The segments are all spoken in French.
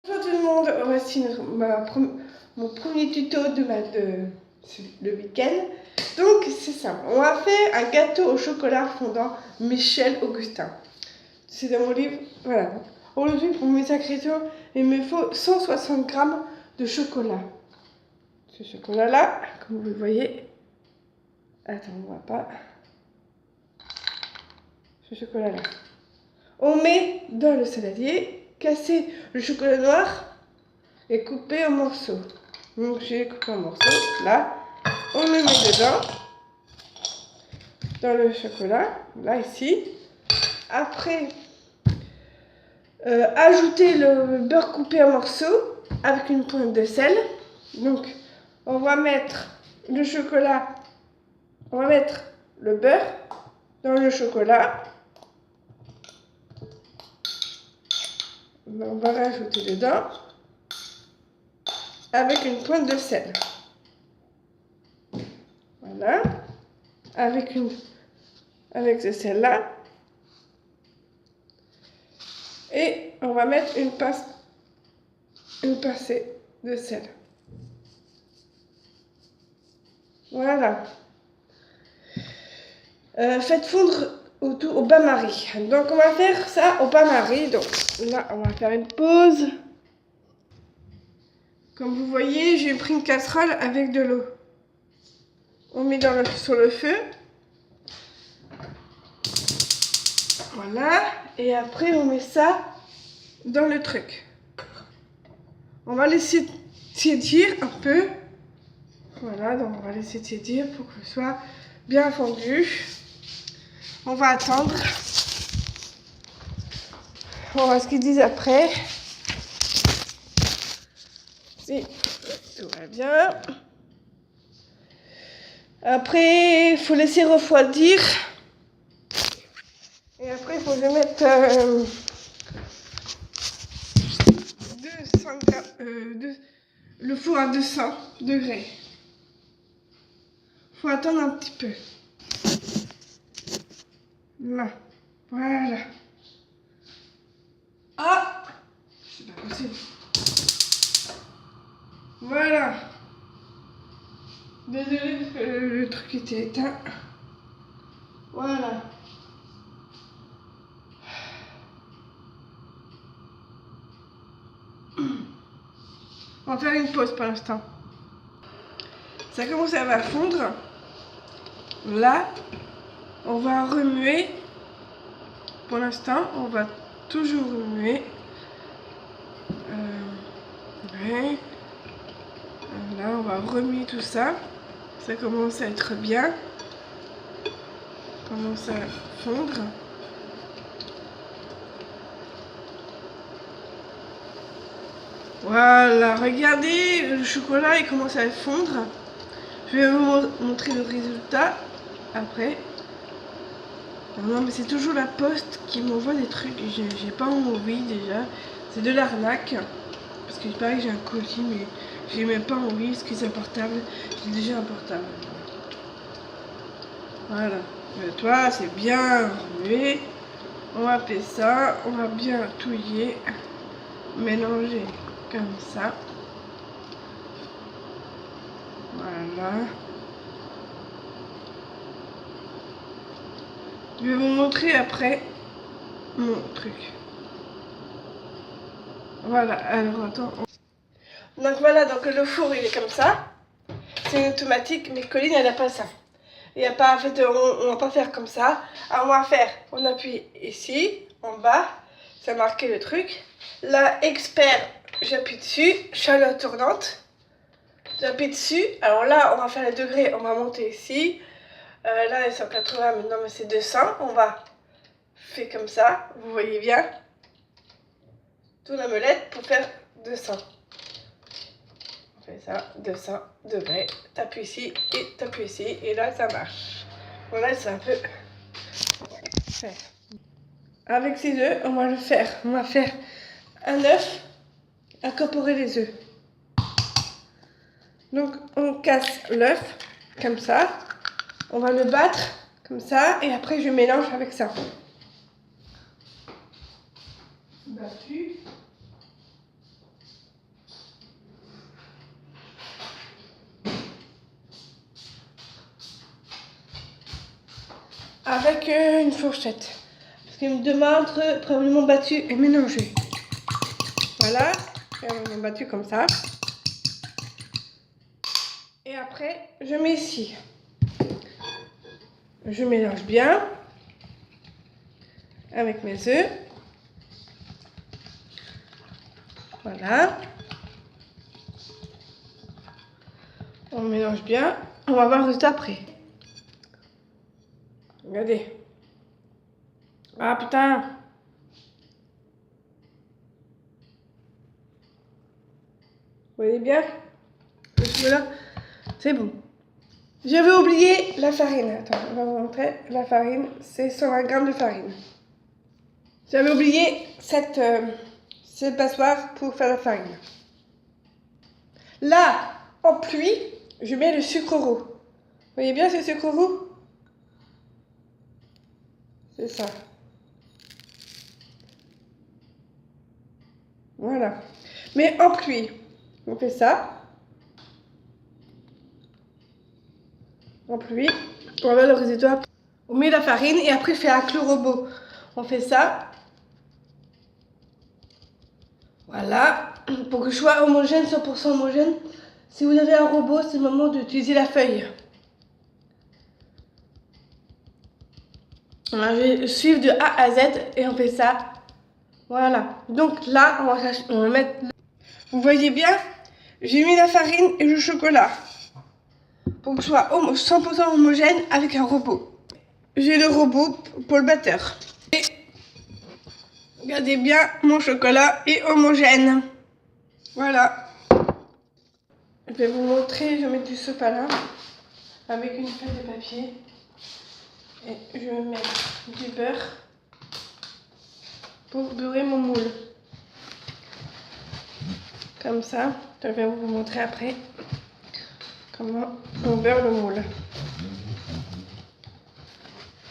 Bonjour tout le monde, voici mon premier tuto de le week-end. Donc c'est simple, on va faire un gâteau au chocolat fondant Michel Augustin. C'est dans mon livre, voilà. Aujourd'hui pour mes ingrédients, il me faut 160 g de chocolat. Ce chocolat là, comme vous le voyez, attends on voit pas, ce chocolat là. On met dans le saladier, casser le chocolat noir et couper en morceaux. Donc j'ai coupé en morceaux, là, on le met dedans, dans le chocolat, là ici. Après, ajouter le beurre coupé en morceaux avec une pointe de sel. Donc on va mettre le chocolat, on va mettre le beurre dans le chocolat. On va rajouter dedans avec une pointe de sel. Voilà, avec ce sel là. Et on va mettre une pincée de sel. Voilà. Faites fondre au bain-marie. Donc on va faire ça au bain-marie. Donc là on va faire une pause. Comme vous voyez, j'ai pris une casserole avec de l'eau. On met sur le feu. Voilà. Et après on met ça dans le truc. On va laisser tiédir un peu. Voilà, donc on va laisser tiédir pour que ce soit bien fondu. On va attendre. On va voir ce qu'ils disent après. Si tout va bien. Après, il faut laisser refroidir. Et après, il faut que je mette 200 le four à 200 degrés. Il faut attendre un petit peu. Là. Voilà. Ah, c'est pas possible. Voilà. Désolée parce que le truc était éteint. Voilà. On va faire une pause pour l'instant. Ça commence à fondre. Là, on va remuer. Pour l'instant, on va toujours remuer. Ouais. Là, on va remuer tout ça. Ça commence à être bien. Ça commence à fondre. Voilà, regardez, le chocolat il commence à fondre. Je vais vous montrer le résultat après. Non mais c'est toujours la poste qui m'envoie des trucs. J'ai pas envie déjà. C'est de l'arnaque. Parce que il paraît que j'ai un colis mais j'ai même pas envie parce que c'est un portable. J'ai déjà un portable. Voilà. Toi c'est bien remué. On va faire ça. On va bien touiller. Mélanger comme ça. Voilà. Je vais vous montrer après mon truc. Voilà, alors attends. Donc voilà, donc le four il est comme ça. C'est une automatique, mais Colline elle n'a pas ça. Il y a pas, en fait, on va pas faire comme ça. Alors on va faire, on appuie ici, en bas, ça a marqué le truc. Là, expert, j'appuie dessus, chaleur tournante. J'appuie dessus. Alors là, on va faire les degrés, on va monter ici. Là, c'est 180, maintenant mais c'est 200. On va faire comme ça, vous voyez bien. Tourne la molette pour faire 200. On fait ça, 200 degrés. T'appuies ici et t'appuies ici. Et là, ça marche. Voilà, c'est un peu... Ouais. Avec ces œufs, on va le faire. On va faire un œuf, incorporer les œufs. Donc, on casse l'œuf, comme ça. On va le battre, comme ça. Et après, je mélange avec ça. Battu. avec une fourchette. Parce qu'il me demande probablement battu et mélangé. Voilà, on a battu comme ça. Et après, je mets ici. Je mélange bien avec mes œufs. Voilà. On mélange bien. On va voir juste après. Regardez. Ah putain. Vous voyez bien? Voilà. C'est bon. J'avais oublié la farine. Attends, on va vous montrer. La farine, c'est 120 g de farine. J'avais oublié cette passoire pour faire la farine. Là, en pluie, je mets le sucre roux. Vous voyez bien ce sucre roux? C'est ça. Voilà. Mais en pluie, on fait ça. En pluie, on va le résidtoire. On met la farine et après, on fait un clou robot. On fait ça. Voilà. Pour que je sois homogène, 100% homogène. Si vous avez un robot, c'est le moment d'utiliser la feuille. Alors, je vais suivre de A à Z et on fait ça. Voilà. Donc là, on va mettre... Vous voyez bien, j'ai mis la farine et le chocolat. Pour que je sois 100% homogène avec un robot. J'ai le robot pour le batteur. Et regardez bien, mon chocolat est homogène. Voilà. Je vais vous montrer, je vais mettre du sopalin avec une feuille de papier. Et je vais mettre du beurre pour beurrer mon moule. Comme ça, je vais vous montrer après comment on beurre le moule.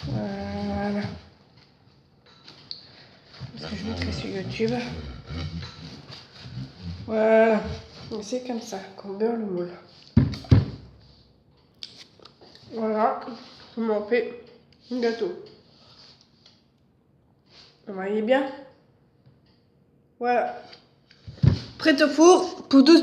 Voilà. Parce que je mettrai sur YouTube. Voilà. C'est comme ça qu'on beurre le moule. Voilà. Comment on fait un gâteau. Vous voyez bien? Voilà. Prêt au four pour 12 minutes.